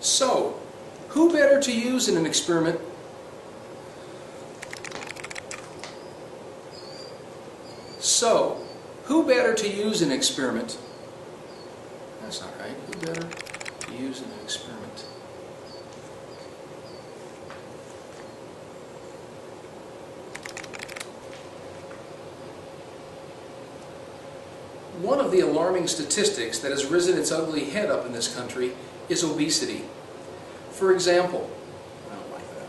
So, who better to use in an experiment? So, who better to use in an experiment? That's not right. Who better to use in an experiment? One of the alarming statistics that has risen its ugly head up in this country is obesity. For example, I don't like that.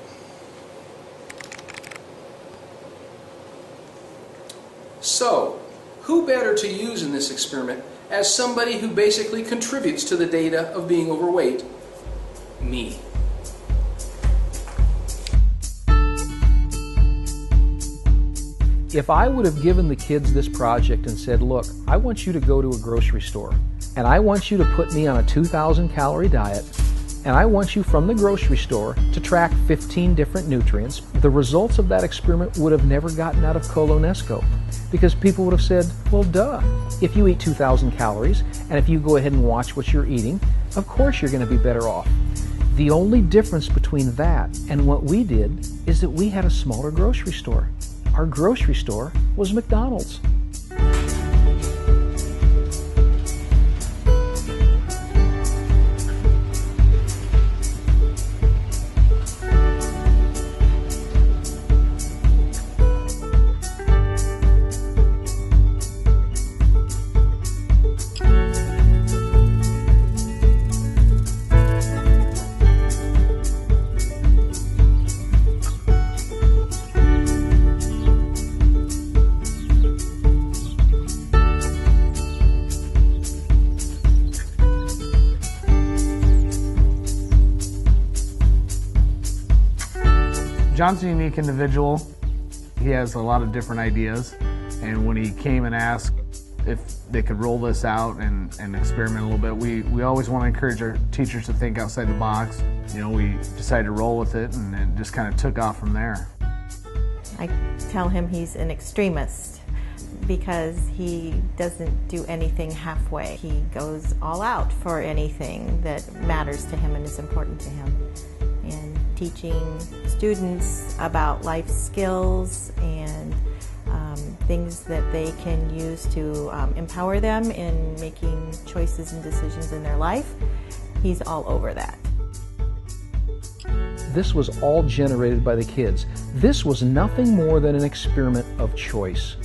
So, who better to use in this experiment as somebody who basically contributes to the data of being overweight? Me. If I would have given the kids this project and said, look, I want you to go to a grocery store and I want you to put me on a 2,000 calorie diet and I want you from the grocery store to track 15 different nutrients, the results of that experiment would have never gotten out of COLO NESCO, because people would have said, well, duh, if you eat 2,000 calories and if you go ahead and watch what you're eating, of course you're going to be better off. The only difference between that and what we did is that we had a smaller grocery store. Our grocery store was McDonald's. John's a unique individual. He has a lot of different ideas, and when he came and asked if they could roll this out and experiment a little bit, we always want to encourage our teachers to think outside the box. You know, we decided to roll with it, and it just kind of took off from there. I tell him he's an extremist because he doesn't do anything halfway. He goes all out for anything that matters to him and is important to him. And teaching students about life skills and things that they can use to empower them in making choices and decisions in their life, he's all over that. This was all generated by the kids. This was nothing more than an experiment of choice.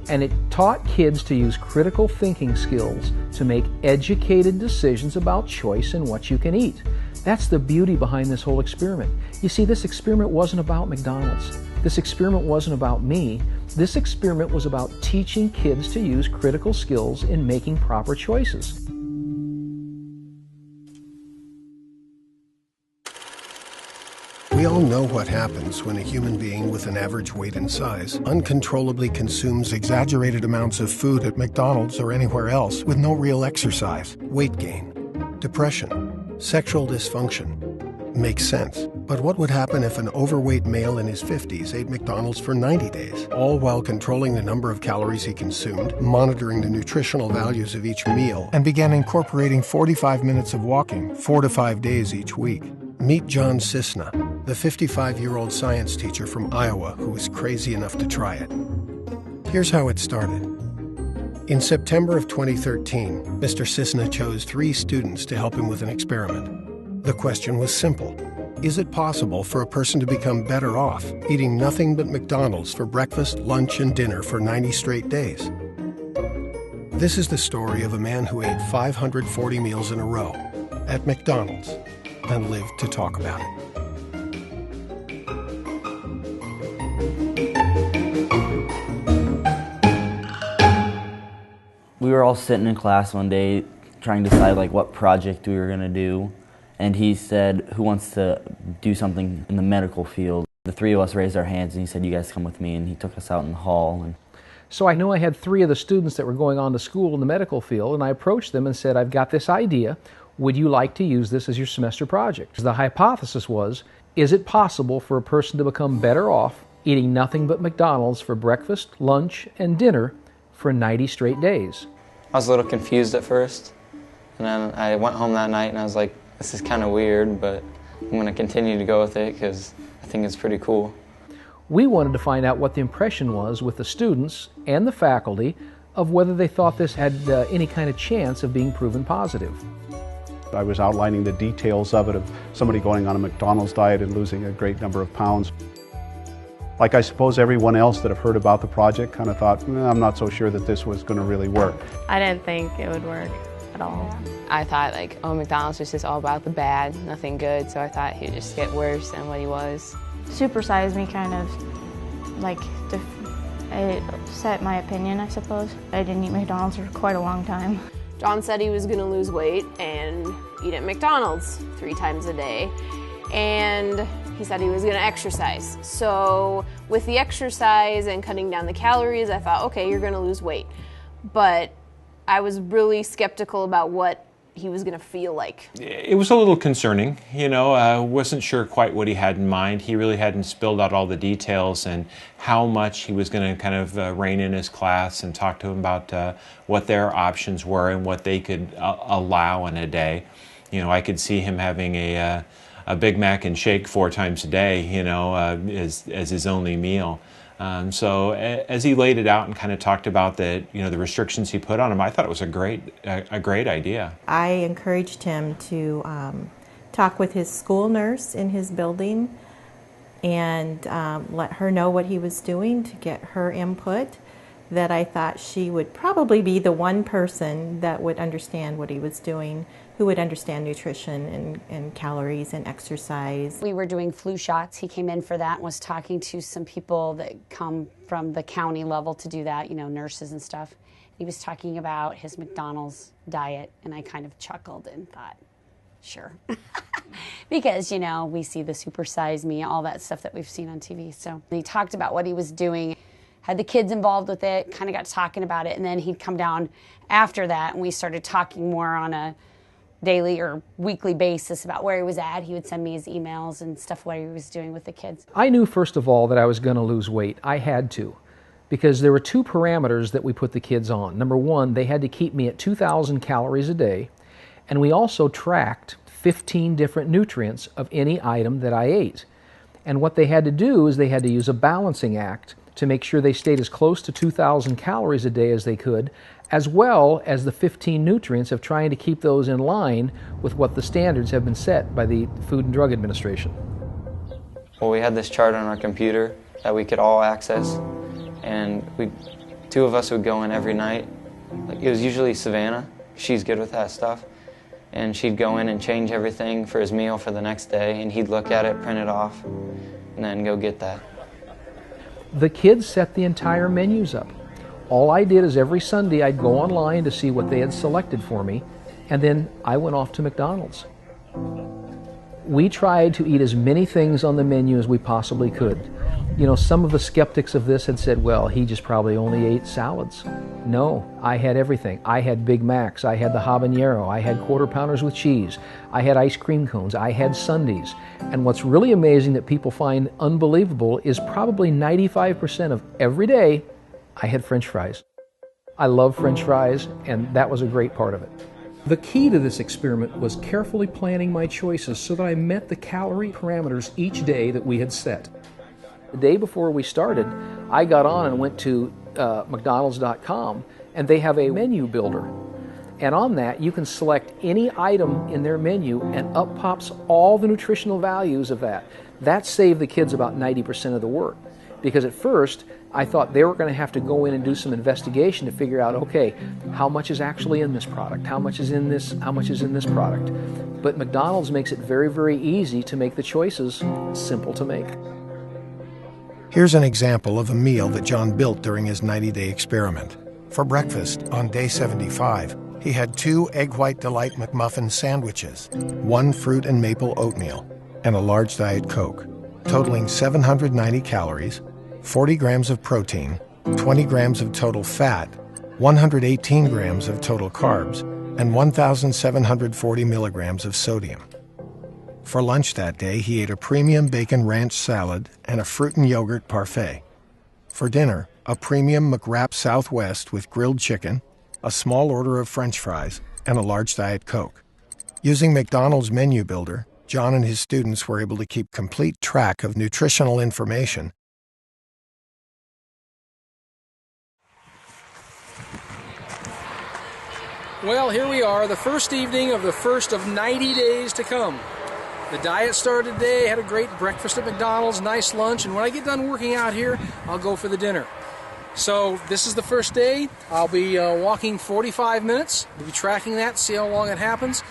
And it taught kids to use critical thinking skills to make educated decisions about choice and what you can eat. That's the beauty behind this whole experiment. You see, this experiment wasn't about McDonald's. This experiment wasn't about me. This experiment was about teaching kids to use critical skills in making proper choices. We all know what happens when a human being with an average weight and size uncontrollably consumes exaggerated amounts of food at McDonald's or anywhere else with no real exercise. Weight gain, depression, sexual dysfunction. Makes sense. But what would happen if an overweight male in his 50s ate McDonald's for 90 days, all while controlling the number of calories he consumed, monitoring the nutritional values of each meal, and began incorporating 45 minutes of walking 4 to 5 days each week? Meet John Cisna, the 55-year-old science teacher from Iowa who was crazy enough to try it. Here's how it started. In September of 2013, Mr. Cisna chose 3 students to help him with an experiment. The question was simple. Is it possible for a person to become better off eating nothing but McDonald's for breakfast, lunch, and dinner for 90 straight days? This is the story of a man who ate 540 meals in a row at McDonald's and lived to talk about it. We were all sitting in class one day trying to decide what project we were going to do, and he said, who wants to do something in the medical field? The 3 of us raised our hands and he said, you guys come with me, and he took us out in the hall. So I know I had 3 of the students that were going on to school in the medical field, and I approached them and said, I've got this idea. Would you like to use this as your semester project? The hypothesis was, is it possible for a person to become better off eating nothing but McDonald's for breakfast, lunch, and dinner for 90 straight days? I was a little confused at first, and then I went home that night and I was like, this is kind of weird, but I'm going to continue to go with it because I think it's pretty cool. We wanted to find out what the impression was with the students and the faculty of whether they thought this had any kind of chance of being proven positive. I was outlining the details of it, of somebody going on a McDonald's diet and losing a great number of pounds. Like I suppose everyone else that have heard about the project kind of thought, I'm not so sure that this was going to really work. I didn't think it would work at all. I thought like, oh, McDonald's was just all about the bad, nothing good, so I thought he'd just get worse than what he was. Supersized me kind of like, it set my opinion, I suppose. I didn't eat McDonald's for quite a long time. John said he was going to lose weight and eat at McDonald's 3 times a day, and he said he was going to exercise. So with the exercise and cutting down the calories, I thought, okay, you're going to lose weight. But I was really skeptical about what he was going to feel like. It was a little concerning, you know, wasn't sure quite what he had in mind. He really hadn't spilled out all the details and how much he was going to kind of rein in his class and talk to him about what their options were and what they could allow in a day. You know, I could see him having a Big Mac and shake 4 times a day, you know, as his only meal. So as he laid it out and kind of talked about the restrictions he put on him, I thought it was a great idea. I encouraged him to talk with his school nurse in his building and let her know what he was doing, to get her input, that I thought she would probably be the one person that would understand what he was doing, who would understand nutrition and calories and exercise. We were doing flu shots. He came in for that and was talking to some people that come from the county level to do that, you know, nurses and stuff. He was talking about his McDonald's diet, and I kind of chuckled and thought, sure. Because, you know, we see the supersize me, all that stuff that we've seen on TV. So he talked about what he was doing, had the kids involved with it, kind of got talking about it, and then he'd come down after that, and we started talking more on a daily or weekly basis about where he was at. He would send me his emails and stuff, what he was doing with the kids. I knew, first of all, that I was going to lose weight. I had to, because there were 2 parameters that we put the kids on. Number 1, they had to keep me at 2,000 calories a day, and we also tracked 15 different nutrients of any item that I ate. And what they had to do is they had to use a balancing act to make sure they stayed as close to 2,000 calories a day as they could, as well as the 15 nutrients of trying to keep those in line with what the standards have been set by the Food and Drug Administration. Well, we had this chart on our computer that we could all access, and 2 of us would go in every night. Like, it was usually Savannah. She's good with that stuff. And she'd go in and change everything for his meal for the next day, and he'd look at it, print it off, and then go get that. The kids set the entire menus up. All I did is every Sunday I'd go online to see what they had selected for me, and then I went off to McDonald's. We tried to eat as many things on the menu as we possibly could. You know, some of the skeptics of this had said, well, he just probably only ate salads. No, I had everything. I had Big Macs, I had the habanero, I had quarter pounders with cheese, I had ice cream cones, I had sundaes. And what's really amazing that people find unbelievable is probably 95% of every day I had French fries. I love French fries, and that was a great part of it. The key to this experiment was carefully planning my choices so that I met the calorie parameters each day that we had set. The day before we started, I got on and went to McDonalds.com, and they have a menu builder. And on that, you can select any item in their menu, and up pops all the nutritional values of that. That saved the kids about 90% of the work. Because at first, I thought they were going to have to go in and do some investigation to figure out, okay, how much is actually in this product? How much is in this product? But McDonald's makes it very, very easy to make the choices simple to make. Here's an example of a meal that John built during his 90-day experiment. For breakfast, on day 75, he had 2 Egg White Delight McMuffin sandwiches, 1 fruit and maple oatmeal, and a large Diet Coke, totaling 790 calories, 40 grams of protein, 20 grams of total fat, 118 grams of total carbs, and 1,740 milligrams of sodium. For lunch that day, he ate a premium bacon ranch salad and a fruit and yogurt parfait. For dinner, a premium McWrap Southwest with grilled chicken, a small order of French fries, and a large Diet Coke. Using McDonald's Menu Builder, John and his students were able to keep complete track of nutritional information. Well, here we are, the first evening of the first of 90 days to come. The diet started today, had a great breakfast at McDonald's, nice lunch, and when I get done working out here, I'll go for the dinner. So this is the first day. I'll be walking 45 minutes. We'll be tracking that, see how long it happens.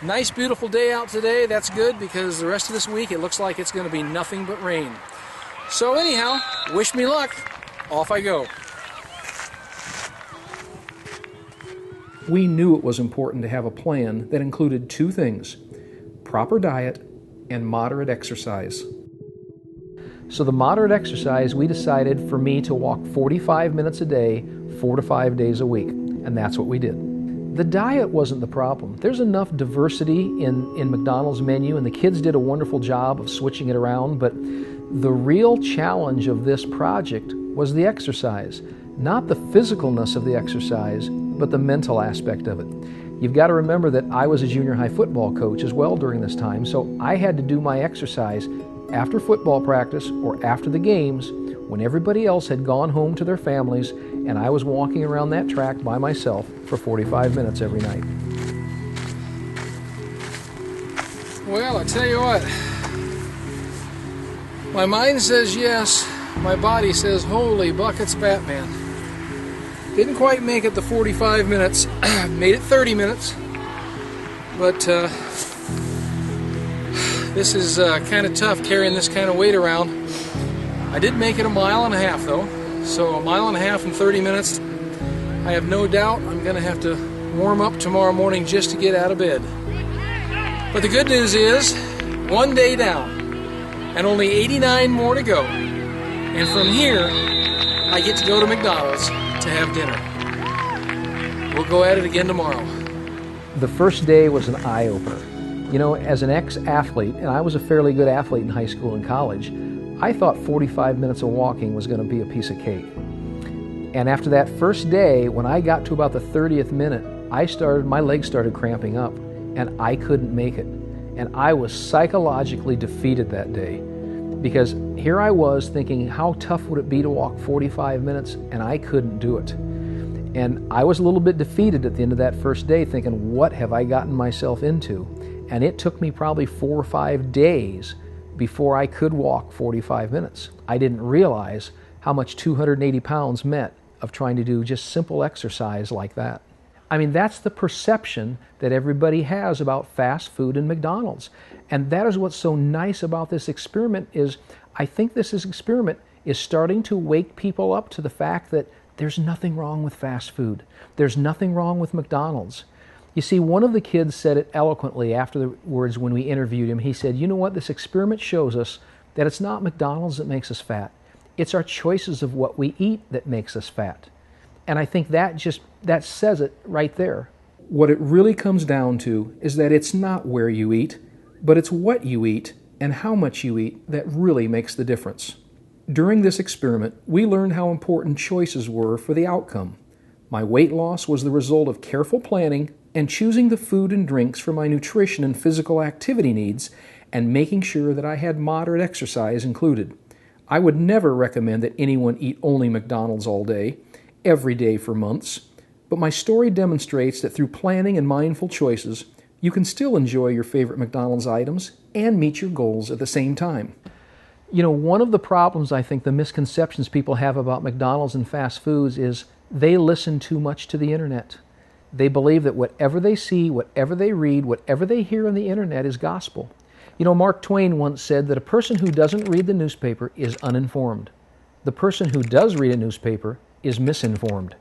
Nice, beautiful day out today. That's good because the rest of this week it looks like it's going to be nothing but rain. So anyhow, wish me luck. Off I go. We knew it was important to have a plan that included two things: proper diet and moderate exercise. So the moderate exercise, we decided for me to walk 45 minutes a day, 4 to 5 days a week, and that's what we did. The diet wasn't the problem. There's enough diversity in McDonald's menu, and the kids did a wonderful job of switching it around, but the real challenge of this project was the exercise. Not the physicalness of the exercise, but the mental aspect of it. You've got to remember that I was a junior high football coach as well during this time, so I had to do my exercise after football practice or after the games when everybody else had gone home to their families and I was walking around that track by myself for 45 minutes every night. Well, I tell you what, my mind says yes, my body says holy buckets Batman. Didn't quite make it the 45 minutes, made it 30 minutes, but this is kind of tough carrying this kind of weight around. I did make it 1.5 miles though, so 1.5 miles in 30 minutes. I have no doubt I'm going to have to warm up tomorrow morning just to get out of bed. But the good news is, one day down, and only 89 more to go. And from here, I get to go to McDonald's to have dinner. We'll go at it again tomorrow. The first day was an eye-opener. You know, as an ex-athlete, and I was a fairly good athlete in high school and college, I thought 45 minutes of walking was going to be a piece of cake. And after that first day, when I got to about the 30th minute, my legs started cramping up, and I couldn't make it. And I was psychologically defeated that day, because here I was thinking, how tough would it be to walk 45 minutes, and I couldn't do it. And I was a little bit defeated at the end of that first day, thinking, what have I gotten myself into? And it took me probably 4 or 5 days before I could walk 45 minutes. I didn't realize how much 280 pounds meant of trying to do just simple exercise like that. I mean, that's the perception that everybody has about fast food and McDonald's. And that is what's so nice about this experiment is I think this experiment is starting to wake people up to the fact that there's nothing wrong with fast food. There's nothing wrong with McDonald's. You see, one of the kids said it eloquently afterwards when we interviewed him. He said, you know what, this experiment shows us that it's not McDonald's that makes us fat. It's our choices of what we eat that makes us fat. And I think that says it right there. What it really comes down to is that it's not where you eat, but it's what you eat and how much you eat that really makes the difference. During this experiment, we learned how important choices were for the outcome. My weight loss was the result of careful planning and choosing the food and drinks for my nutrition and physical activity needs and making sure that I had moderate exercise included. I would never recommend that anyone eat only McDonald's all day, every day for months, but my story demonstrates that through planning and mindful choices, you can still enjoy your favorite McDonald's items and meet your goals at the same time. You know, one of the problems I think the misconceptions people have about McDonald's and fast foods is they listen too much to the internet. They believe that whatever they see, whatever they read, whatever they hear on the internet is gospel. You know, Mark Twain once said that a person who doesn't read the newspaper is uninformed. The person who does read a newspaper is misinformed.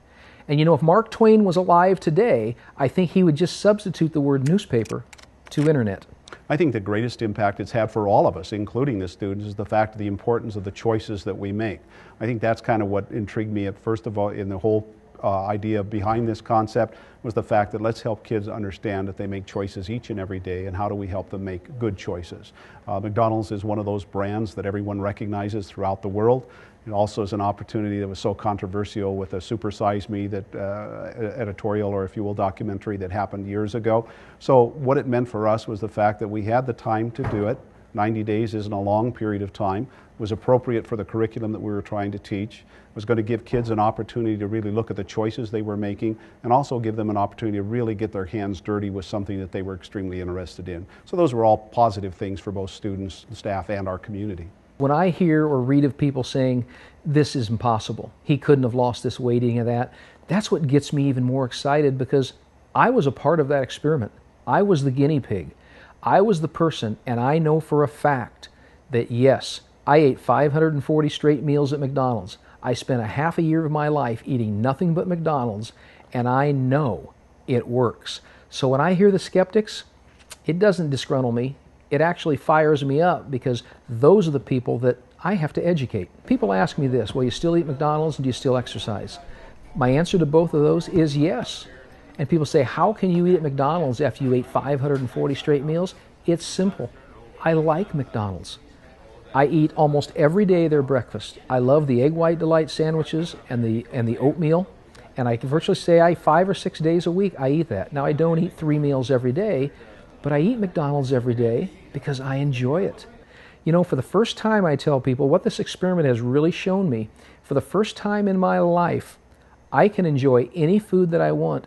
And you know, if Mark Twain was alive today, I think he would just substitute the word newspaper to internet. I think the greatest impact it's had for all of us, including the students, is the fact of the importance of the choices that we make. I think that's kind of what intrigued me, first of all, in the whole idea behind this concept was the fact that let's help kids understand that they make choices each and every day, and how do we help them make good choices. McDonald's is one of those brands that everyone recognizes throughout the world. It also is an opportunity that was so controversial with a Super Size Me that editorial, or if you will, documentary that happened years ago. So what it meant for us was the fact that we had the time to do it. 90 days isn't a long period of time. It was appropriate for the curriculum that we were trying to teach. It was going to give kids an opportunity to really look at the choices they were making, and also give them an opportunity to really get their hands dirty with something that they were extremely interested in. So those were all positive things for both students, staff, and our community. When I hear or read of people saying, this is impossible, he couldn't have lost this weight eating of that, that's what gets me even more excited, because I was a part of that experiment. I was the guinea pig. I was the person, and I know for a fact that yes, I ate 540 straight meals at McDonald's. I spent a half a year of my life eating nothing but McDonald's, and I know it works. So when I hear the skeptics, it doesn't disgruntle me. It actually fires me up, because those are the people that I have to educate. People ask me this, will you still eat McDonald's and do you still exercise? My answer to both of those is yes. And people say, how can you eat at McDonald's after you ate 540 straight meals? It's simple. I like McDonald's. I eat almost every day their breakfast. I love the Egg White Delight sandwiches and the oatmeal. And I can virtually say 5 or 6 days a week I eat that. Now I don't eat 3 meals every day, but I eat McDonald's every day because I enjoy it. You know, for the first time, I tell people what this experiment has really shown me. For the first time in my life, I can enjoy any food that I want.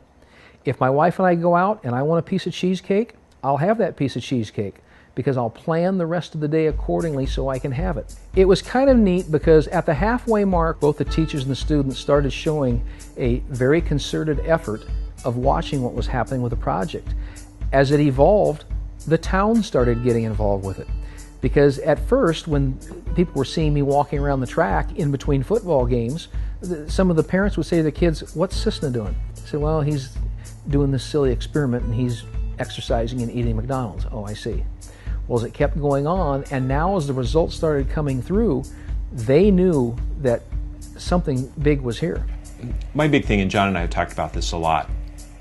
If my wife and I go out and I want a piece of cheesecake, I'll have that piece of cheesecake, because I'll plan the rest of the day accordingly so I can have it. It was kind of neat, because at the halfway mark, both the teachers and the students started showing a very concerted effort of watching what was happening with the project. As it evolved, the town started getting involved with it. Because at first, when people were seeing me walking around the track in between football games, some of the parents would say to the kids, what's Cisna doing? I said, well, he's doing this silly experiment and he's exercising and eating McDonald's. Oh, I see. Well, as it kept going on, and now as the results started coming through, they knew that something big was here. My big thing, and John and I have talked about this a lot,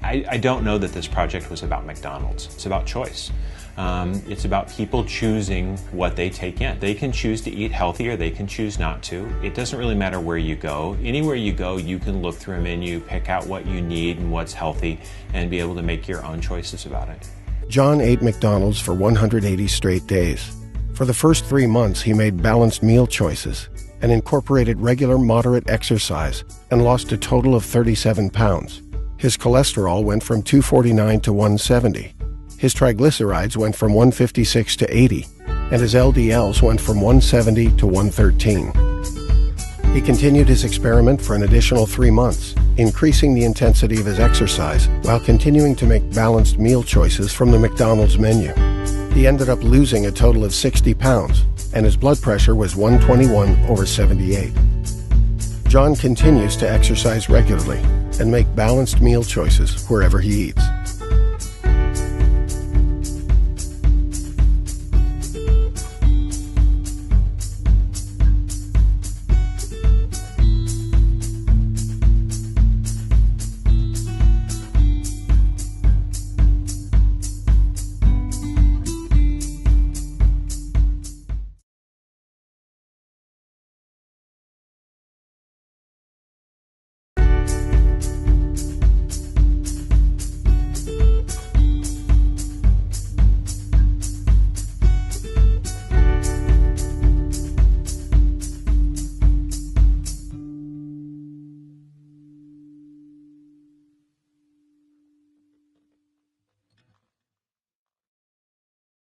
I don't know that this project was about McDonald's. It's about choice. It's about people choosing what they take in. They can choose to eat healthy, or they can choose not to. It doesn't really matter where you go. Anywhere you go, you can look through a menu, pick out what you need and what's healthy, and be able to make your own choices about it. John ate McDonald's for 180 straight days. For the first 3 months, he made balanced meal choices and incorporated regular moderate exercise, and lost a total of 37 pounds. His cholesterol went from 249 to 170. His triglycerides went from 156 to 80, and his LDLs went from 170 to 113. He continued his experiment for an additional 3 months, increasing the intensity of his exercise while continuing to make balanced meal choices from the McDonald's menu. He ended up losing a total of 60 pounds, and his blood pressure was 121/78. John continues to exercise regularly and make balanced meal choices wherever he eats.